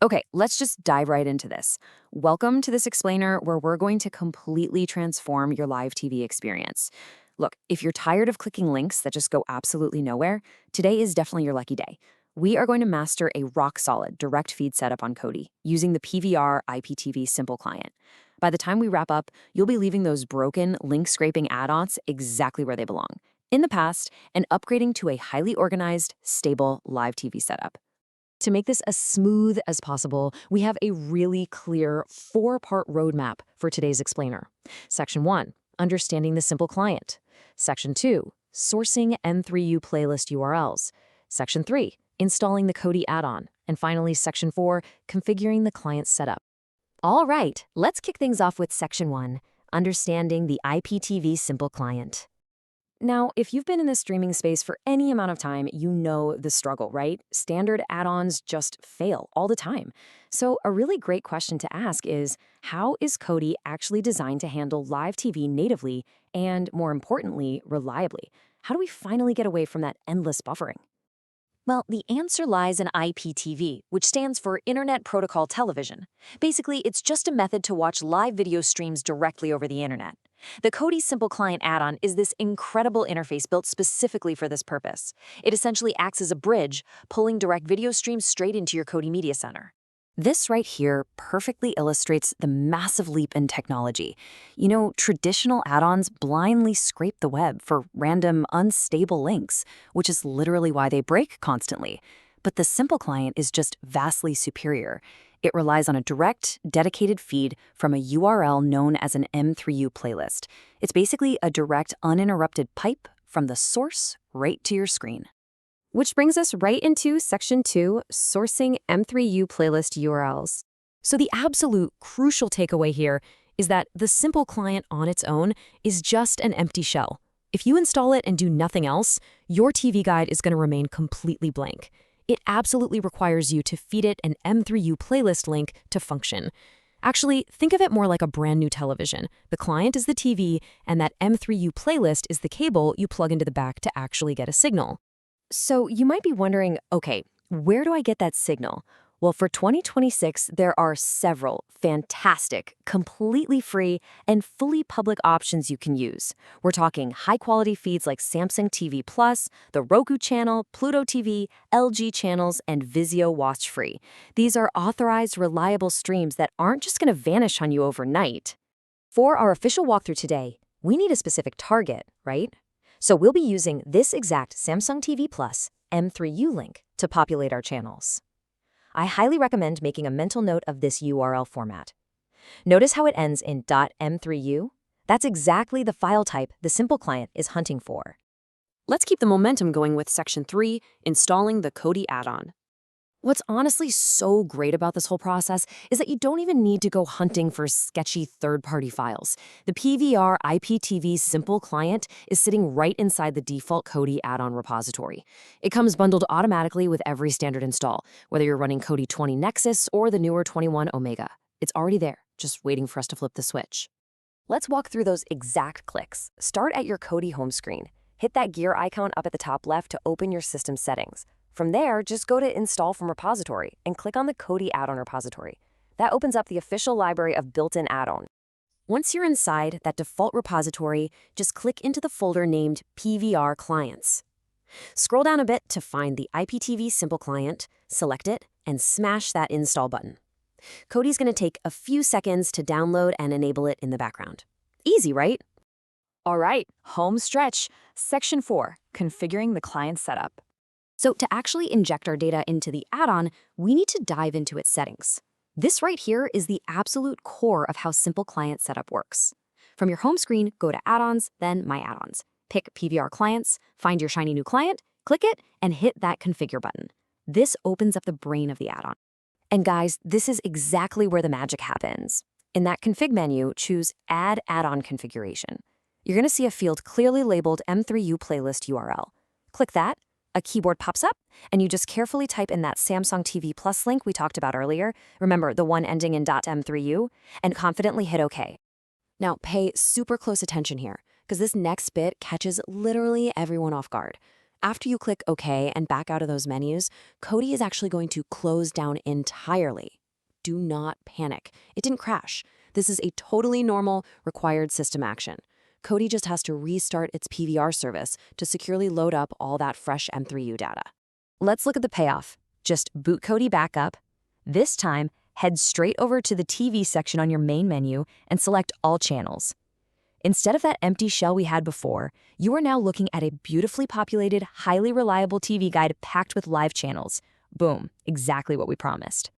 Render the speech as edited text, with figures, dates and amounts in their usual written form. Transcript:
Okay, let's just dive right into this. Welcome to this explainer where we're going to completely transform your live TV experience. Look, if you're tired of clicking links that just go absolutely nowhere, today is definitely your lucky day. We are going to master a rock-solid direct feed setup on Kodi using the PVR IPTV Simple Client. By the time we wrap up, you'll be leaving those broken, link-scraping add-ons exactly where they belong, in the past, and upgrading to a highly organized, stable live TV setup. To make this as smooth as possible, we have a really clear four-part roadmap for today's explainer. Section 1, understanding the simple client. Section 2, sourcing M3U playlist URLs. Section 3, installing the Kodi add-on. And finally, Section 4, configuring the client setup. All right, let's kick things off with Section 1, understanding the IPTV Simple Client. Now, if you've been in the streaming space for any amount of time, you know the struggle, right? Standard add-ons just fail all the time. So a really great question to ask is, how is Kodi actually designed to handle live TV natively and, more importantly, reliably? How do we finally get away from that endless buffering? Well, the answer lies in IPTV, which stands for Internet Protocol Television. Basically, it's just a method to watch live video streams directly over the internet. The Kodi Simple Client add-on is this incredible interface built specifically for this purpose. It essentially acts as a bridge, pulling direct video streams straight into your Kodi Media Center. This right here perfectly illustrates the massive leap in technology. You know, traditional add-ons blindly scrape the web for random, unstable links, which is literally why they break constantly. But the Simple Client is just vastly superior. It relies on a direct, dedicated feed from a URL known as an M3U playlist. It's basically a direct, uninterrupted pipe from the source right to your screen. Which brings us right into Section 2, sourcing M3U playlist URLs. So the absolute crucial takeaway here is that the Simple Client on its own is just an empty shell. If you install it and do nothing else, your TV guide is going to remain completely blank. It absolutely requires you to feed it an M3U playlist link to function. Actually, think of it more like a brand new television. The client is the TV, and that M3U playlist is the cable you plug into the back to actually get a signal. So you might be wondering, okay, where do I get that signal? Well, for 2026, there are several fantastic, completely free, and fully public options you can use. We're talking high-quality feeds like Samsung TV Plus, the Roku channel, Pluto TV, LG channels, and Vizio Watch Free. These are authorized, reliable streams that aren't just going to vanish on you overnight. For our official walkthrough today, we need a specific target, right? So we'll be using this exact Samsung TV Plus M3U link to populate our channels. I highly recommend making a mental note of this URL format. Notice how it ends in .m3u? That's exactly the file type the Simple Client is hunting for. Let's keep the momentum going with Section 3, installing the Kodi add-on. What's honestly so great about this whole process is that you don't even need to go hunting for sketchy third-party files. The PVR IPTV Simple Client is sitting right inside the default Kodi add-on repository. It comes bundled automatically with every standard install, whether you're running Kodi 20 Nexus or the newer 21 Omega. It's already there, just waiting for us to flip the switch. Let's walk through those exact clicks. Start at your Kodi home screen. Hit that gear icon up at the top left to open your system settings. From there, just go to Install from Repository and click on the Kodi add-on repository. That opens up the official library of built-in add-on. Once you're inside that default repository, just click into the folder named PVR Clients. Scroll down a bit to find the IPTV Simple Client, select it, and smash that Install button. Kodi's going to take a few seconds to download and enable it in the background. Easy, right? All right, home stretch. Section 4, configuring the client setup. So to actually inject our data into the add-on, we need to dive into its settings. This right here is the absolute core of how Simple Client setup works. From your home screen, go to Add-ons, then My Add-ons. Pick PVR Clients, find your shiny new client, click it, and hit that Configure button. This opens up the brain of the add-on. And guys, this is exactly where the magic happens. In that config menu, choose Add Add-on Configuration. You're going to see a field clearly labeled M3U Playlist URL. Click that. A keyboard pops up, and you just carefully type in that Samsung TV Plus link we talked about earlier, remember the one ending in .m3u, and confidently hit OK. Now pay super close attention here, because this next bit catches literally everyone off guard. After you click OK and back out of those menus, Kodi is actually going to close down entirely. Do not panic. It didn't crash. This is a totally normal, required system action. Kodi just has to restart its PVR service to securely load up all that fresh M3U data. Let's look at the payoff. Just boot Kodi back up. This time, head straight over to the TV section on your main menu and select all channels. Instead of that empty shell we had before, you are now looking at a beautifully populated, highly reliable TV guide packed with live channels. Boom, exactly what we promised.